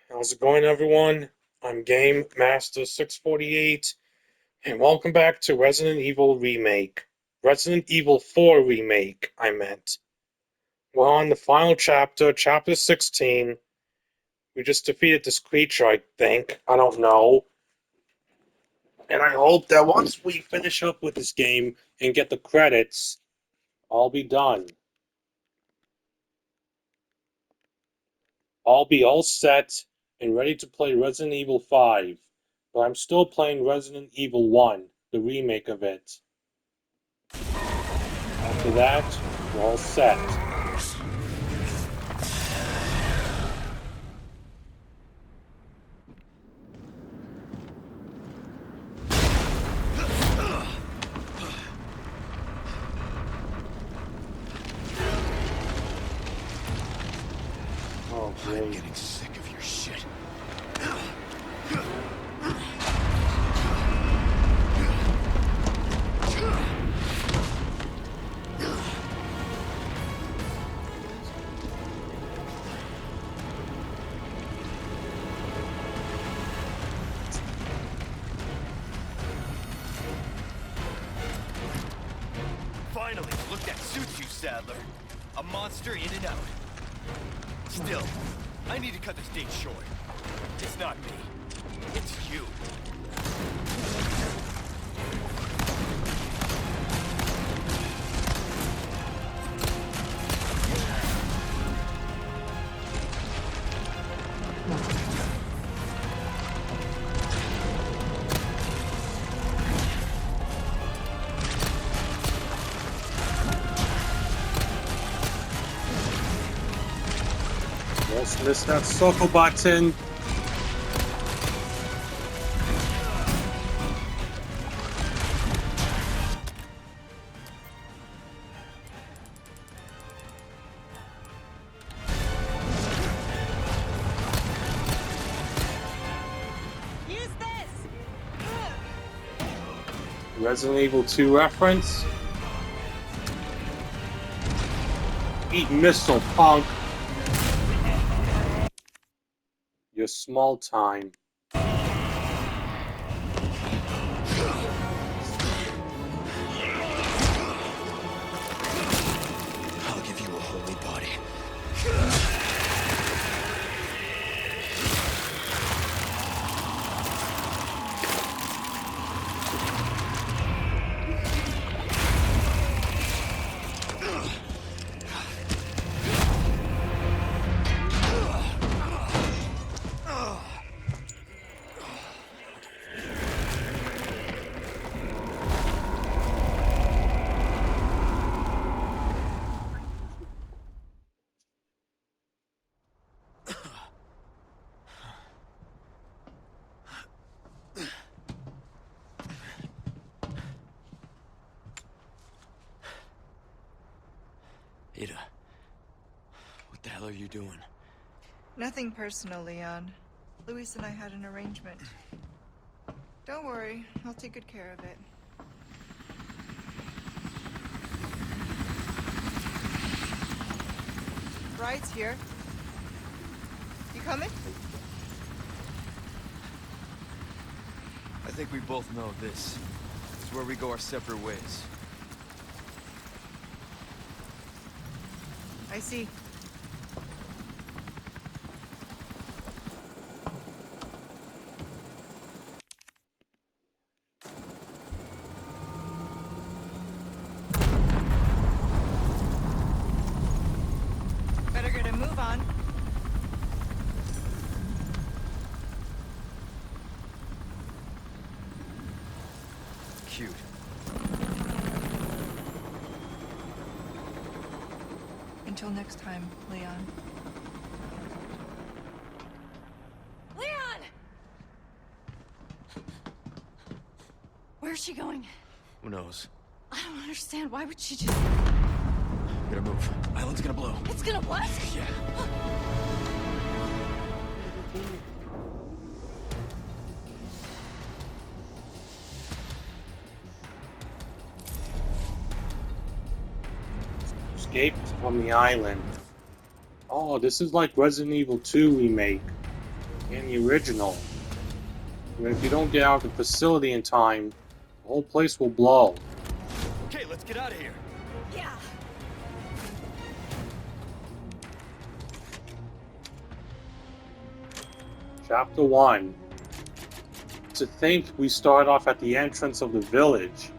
How's it going, everyone? I'm Game Master 648, and welcome back to Resident Evil Remake. Resident Evil 4 Remake, I meant. We're on the final chapter, chapter 16. We just defeated this creature, I think. I don't know. And I hope that once we finish up with this game and get the credits, I'll be done. I'll be all set and ready to play Resident Evil 5, but I'm still playing Resident Evil 1, the remake of it. After that, we're all set. Oh, I'm great. getting sick of your shit. Finally, the look that suits you, Sadler. A monster in and out. Still, I need to cut this date short. It's not me. It's you. Let's miss that circle button. Use this! Resident Evil 2 reference. Eat missile, punk. You're small time. I'll give you a holy body. Ada, what the hell are you doing? Nothing personal, Leon. Luis and I had an arrangement. Don't worry, I'll take good care of it. Ride's here. You coming? I think we both know this is where we go our separate ways. I see. Better get a move on. Cute. Until next time, Leon. Leon! Where's she going? Who knows? I don't understand. Why would she just... Gotta move. Island's gonna blow. It's gonna what? Yeah. Escaped from the island. Oh, this is like Resident Evil 2 remake. and the original. And if you don't get out of the facility in time, the whole place will blow. Okay, let's get out of here. Yeah. Chapter 1. To think we started off at the entrance of the village,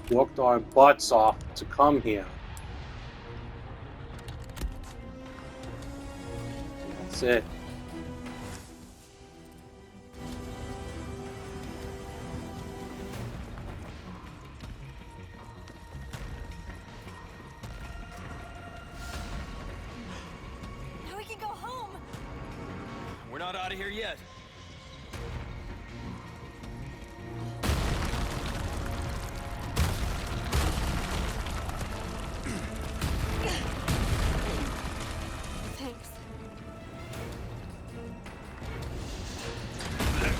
worked our butts off to come here. That's it. Now we can go home. We're not out of here yet. Thanks. They're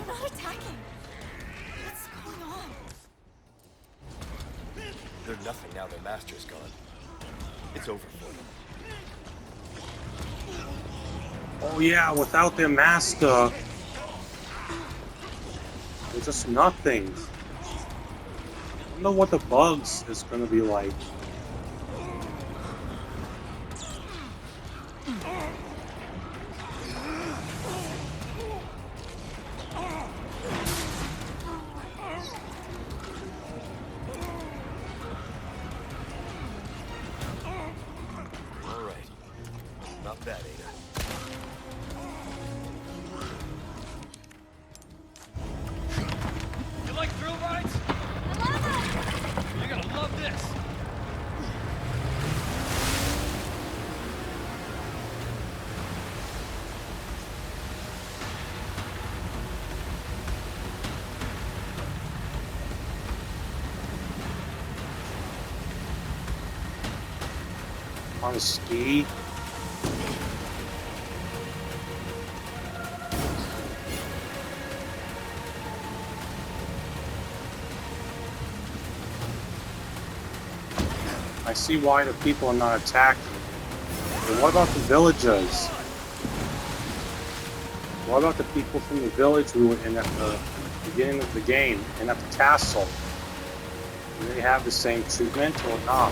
not attacking. What's going on? They're nothing now their master's gone. It's over for them. Oh yeah, without their master, they're just nothing. I don't know what the bugs is gonna be like. All right. Not bad, Ada. You like thrill rides? I love them. You're gonna love this. On a ski. I see why the people are not attacking. But what about the villagers? What about the people from the village who were in at the beginning of the game and at the castle? Do they have the same treatment or not?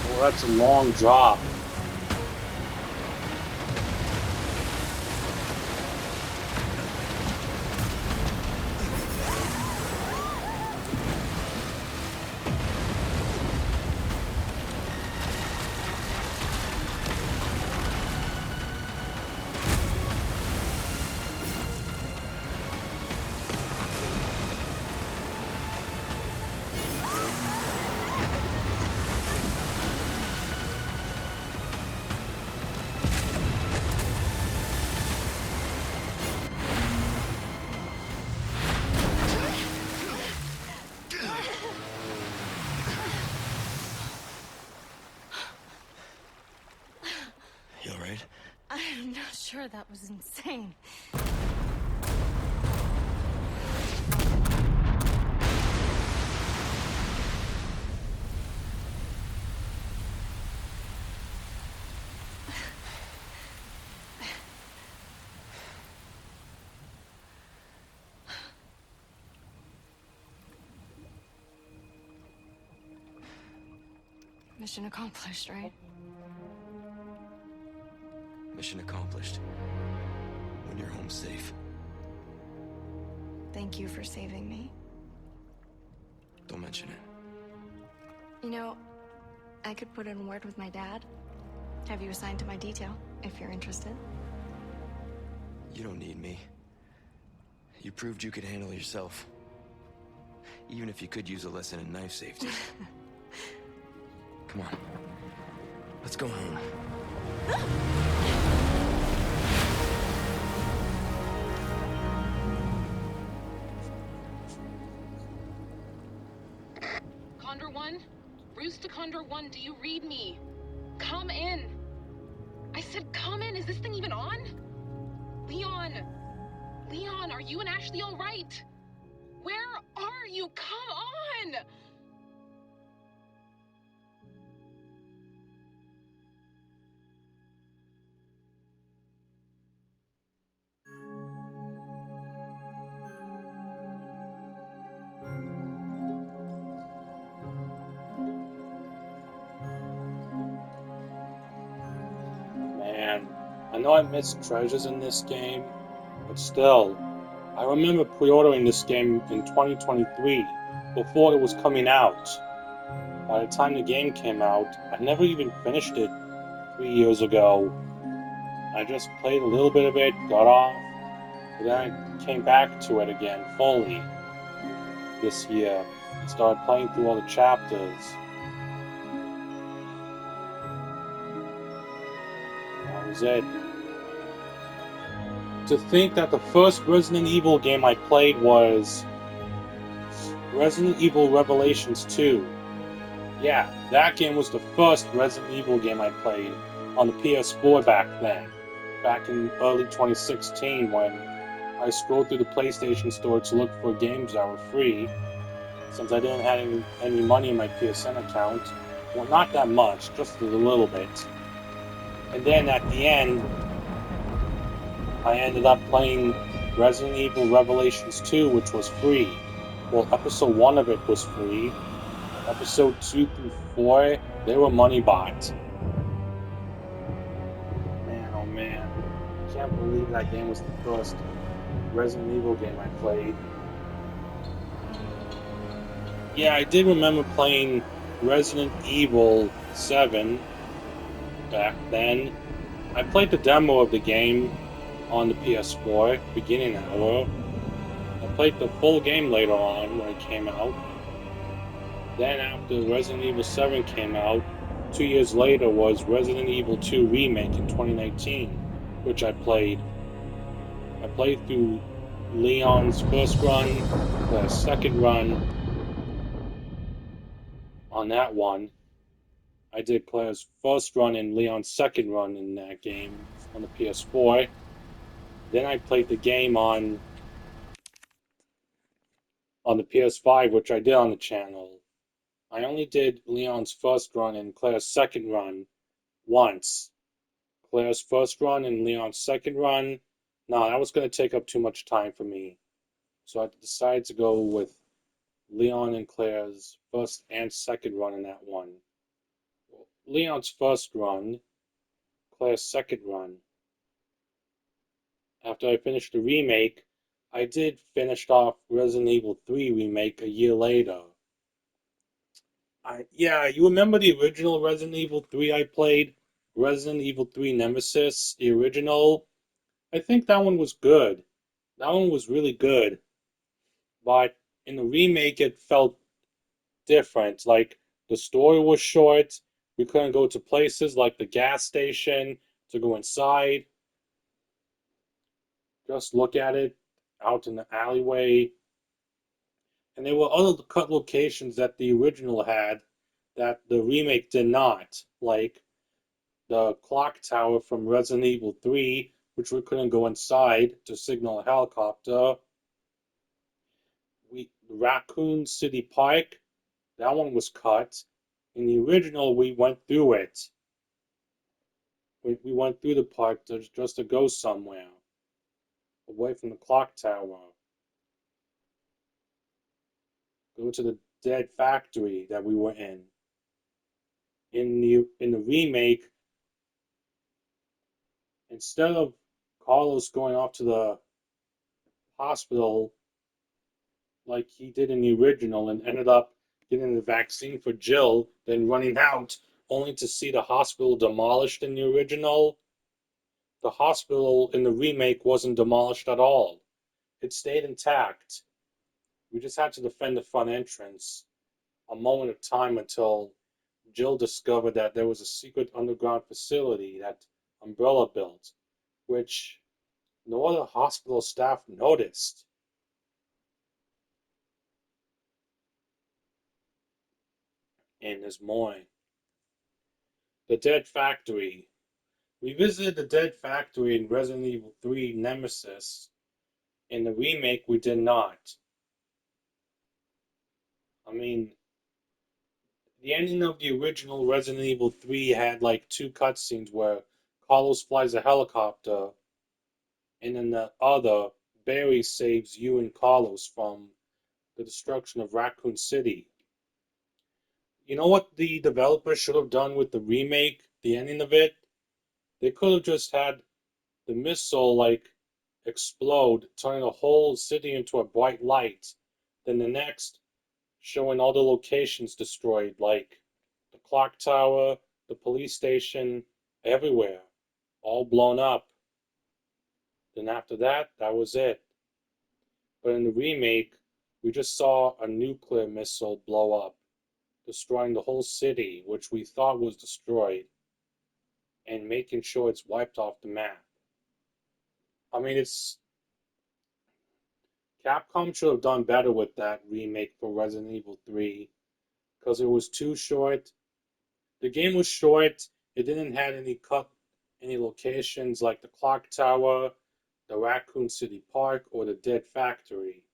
Well, that's a long drop. You all right? I'm not sure that was insane. Mission accomplished, right? Mission accomplished. When you're home safe. Thank you for saving me. Don't mention it. You know, I could put in a word with my dad. Have you assigned to my detail, if you're interested. You don't need me. You proved you could handle yourself. Even if you could use a lesson in knife safety. Come on. Let's go home. Condor 1? Rooster Condor 1, do you read me? Come in. I said come in. Is this thing even on? Leon! Leon, are you and Ashley all right? Where are you? Come on! Man, I know I missed treasures in this game, but still, I remember pre-ordering this game in 2023, before it was coming out. By the time the game came out, I never even finished it 3 years ago. I just played a little bit of it, got off, but then I came back to it again fully this year and started playing through all the chapters. That was it. To think that the first Resident Evil game I played was Resident Evil Revelations 2. Yeah, that game was the first Resident Evil game I played on the PS4 back then. Back in early 2016 when I scrolled through the PlayStation Store to look for games that were free, since I didn't have any money in my PSN account. Well, not that much, just a little bit. And then at the end, I ended up playing Resident Evil Revelations 2, which was free. Well, episode 1 of it was free. Episode 2 through 4, they were money bought. Man, oh man. I can't believe that game was the first Resident Evil game I played. Yeah, I did remember playing Resident Evil 7 back then. I played the demo of the game on the PS4, beginning hour. I played the full game later on when it came out. Then after Resident Evil 7 came out, 2 years later was Resident Evil 2 Remake in 2019, which I played. I played through Leon's first run, the second run on that one. I did Claire's first run and Leon's second run in that game on the PS4. Then I played the game on the PS5, which I did on the channel. I only did Leon's first run and Claire's second run once. Claire's first run and Leon's second run, no, that was going to take up too much time for me. So I decided to go with Leon and Claire's first and second run in that one. Leon's first run, Claire's second run. After I finished the remake, I did finish off Resident Evil 3 Remake a year later. Yeah, you remember the original Resident Evil 3 I played? Resident Evil 3 Nemesis, the original? I think that one was good. That one was really good. But in the remake, it felt different. Like, the story was short. We couldn't go to places like the gas station to go inside. Just look at it out in the alleyway. And there were other cut locations that the original had that the remake did not. Like the clock tower from Resident Evil 3, which we couldn't go inside to signal a helicopter. Raccoon City Park, that one was cut. In the original, we went through it. We went through the park just to go somewhere, away from the clock tower. Go to the dead factory that we were in. In the remake, instead of Carlos going off to the hospital like he did in the original and ended up getting the vaccine for Jill, then running out, only to see the hospital demolished in the original. The hospital in the remake wasn't demolished at all. It stayed intact. We just had to defend the front entrance. A moment of time until Jill discovered that there was a secret underground facility that Umbrella built, which no other hospital staff noticed. and there's more. The Dead Factory. We visited the Dead Factory in Resident Evil 3 Nemesis. In the remake, we did not. I mean, the ending of the original Resident Evil 3 had like two cutscenes where Carlos flies a helicopter, and then the other, Barry saves you and Carlos from the destruction of Raccoon City. You know what the developers should have done with the remake, the ending of it? They could have just had the missile like explode, turning the whole city into a bright light. Then the next, showing all the locations destroyed, like the clock tower, the police station, everywhere, all blown up. Then after that, that was it. But in the remake, we just saw a nuclear missile blow up, destroying the whole city, which we thought was destroyed, and making sure it's wiped off the map. I mean, it's Capcom should have done better with that remake for Resident Evil 3 because it was too short. The game was short. It didn't have any locations like the clock tower, the Raccoon City Park, or the Dead Factory.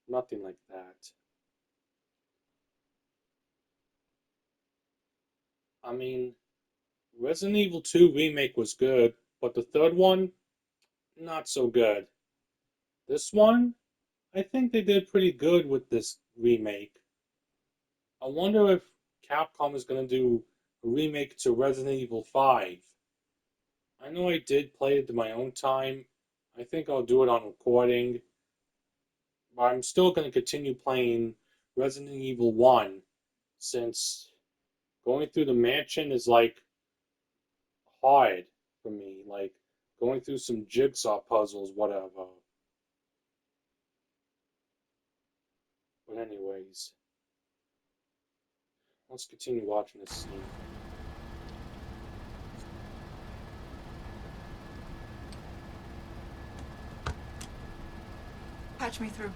Nothing like that. I mean, Resident Evil 2 remake was good, but the third one, not so good. This one, I think they did pretty good with this remake. I wonder if Capcom is going to do a remake to Resident Evil 5. I know I did play it in my own time. I think I'll do it on recording. But I'm still going to continue playing Resident Evil 1 since going through the mansion is like hard for me. Like going through some jigsaw puzzles, whatever. But, anyways, let's continue watching this scene. Patch me through.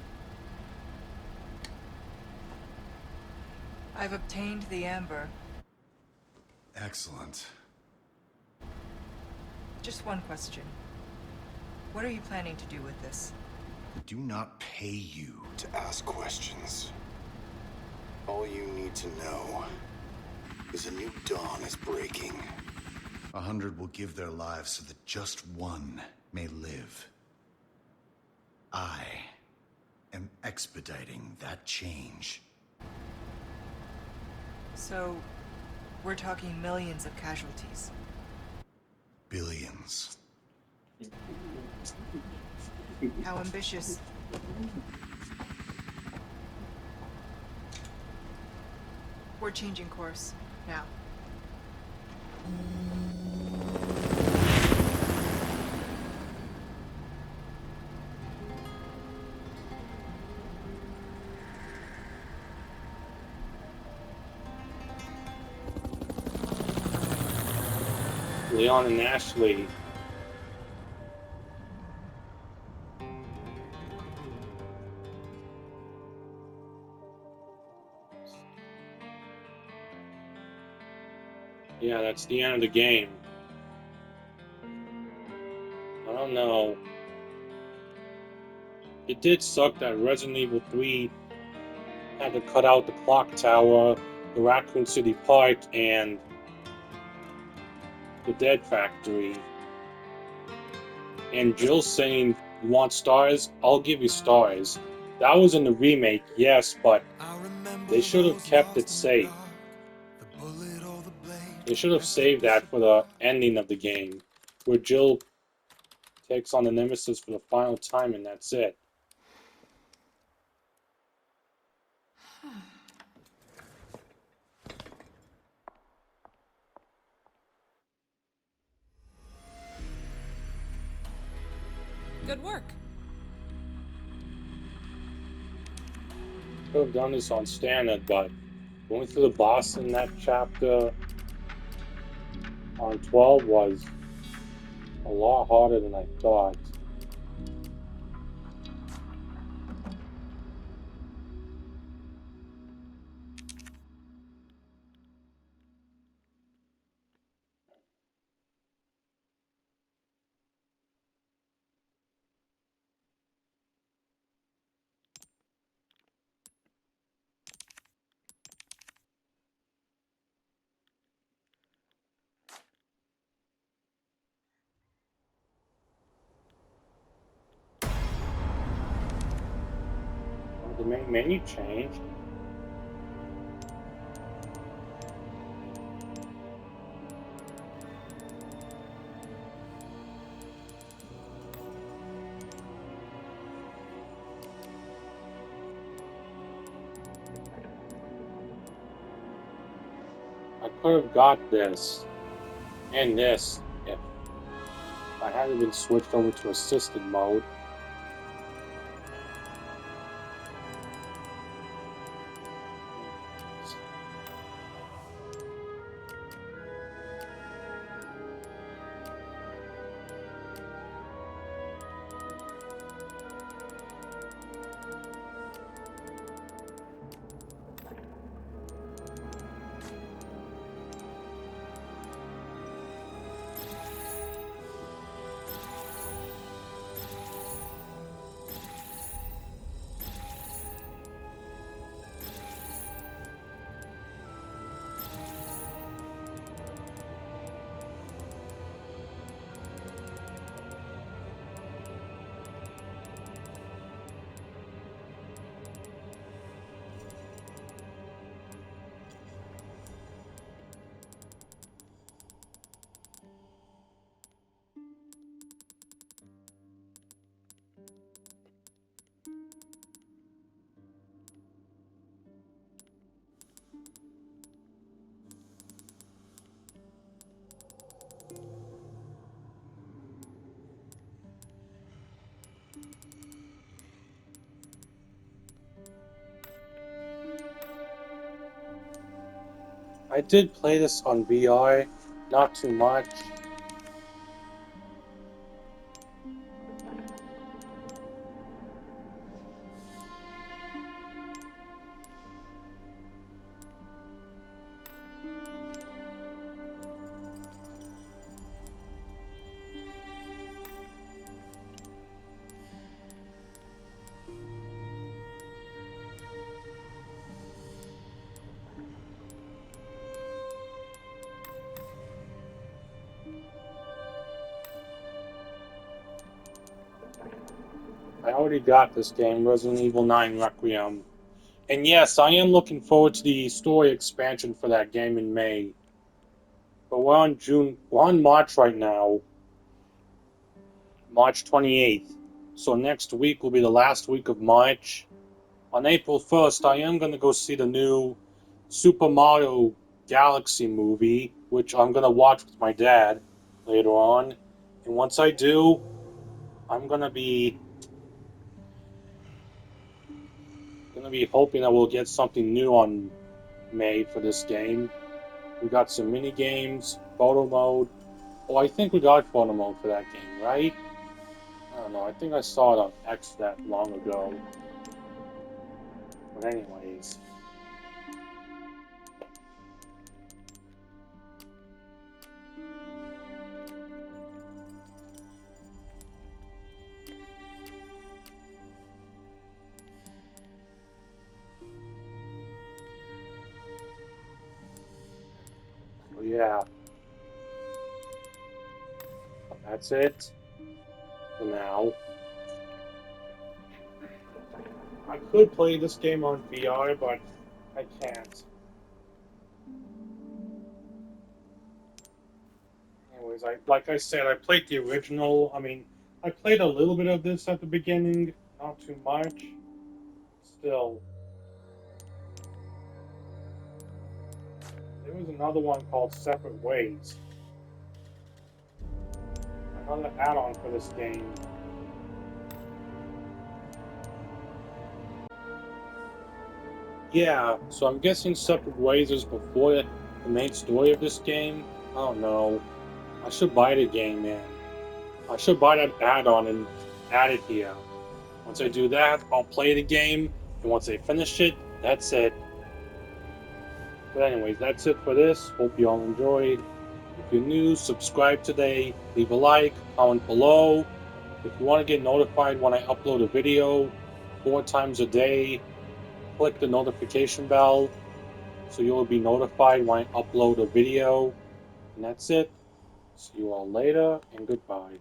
I've obtained the amber. Excellent. Just one question. What are you planning to do with this? I do not pay you to ask questions. All you need to know is a new dawn is breaking. 100 will give their lives so that just one may live. I am expediting that change. So, we're talking millions of casualties. Billions. How ambitious. We're changing course, now. Leon and Ashley. Yeah, that's the end of the game. I don't know. It did suck that Resident Evil 3 had to cut out the clock tower, the Raccoon City Park, and the Dead Factory. And Jill saying, "You want stars? I'll give you stars." That was in the remake, yes, but they should have kept it safe. They should have saved that for the ending of the game, where Jill takes on the Nemesis for the final time, and that's it. Good work. Could have done this on standard, but going through the boss in that chapter on 12 was a lot harder than I thought. The main menu changed. I could have got this and this if I hadn't been switched over to assisted mode. I did play this on VR, not too much. I already got this game, Resident Evil 9 Requiem. And yes, I am looking forward to the story expansion for that game in May. But we're on March right now, March 28th. So next week will be the last week of March. On April 1st, I am going to go see the new Super Mario Galaxy movie, which I'm going to watch with my dad later on. And once I do, I'm going to be hoping that we'll get something new on May for this game. We got some mini games, photo mode. Oh, I think we got photo mode for that game, right? I don't know. I think I saw it on X that long ago. But anyways. So yeah. That's it for now. I could play this game on VR, but I can't. Anyways, like I said, I played the original. I mean, I played a little bit of this at the beginning, not too much. Still, there was another one called Separate Ways. Another add-on for this game. Yeah, so I'm guessing Separate Ways is before the main story of this game. I don't know. I should buy the game, man. I should buy that add-on and add it here. Once I do that, I'll play the game, and once I finish it, that's it. But anyways, that's it for this. Hope you all enjoyed. If you're new, subscribe today. Leave a like, comment below. If you want to get notified when I upload a video 4 times a day, click the notification bell so you'll be notified when I upload a video. And that's it. See you all later, and goodbye.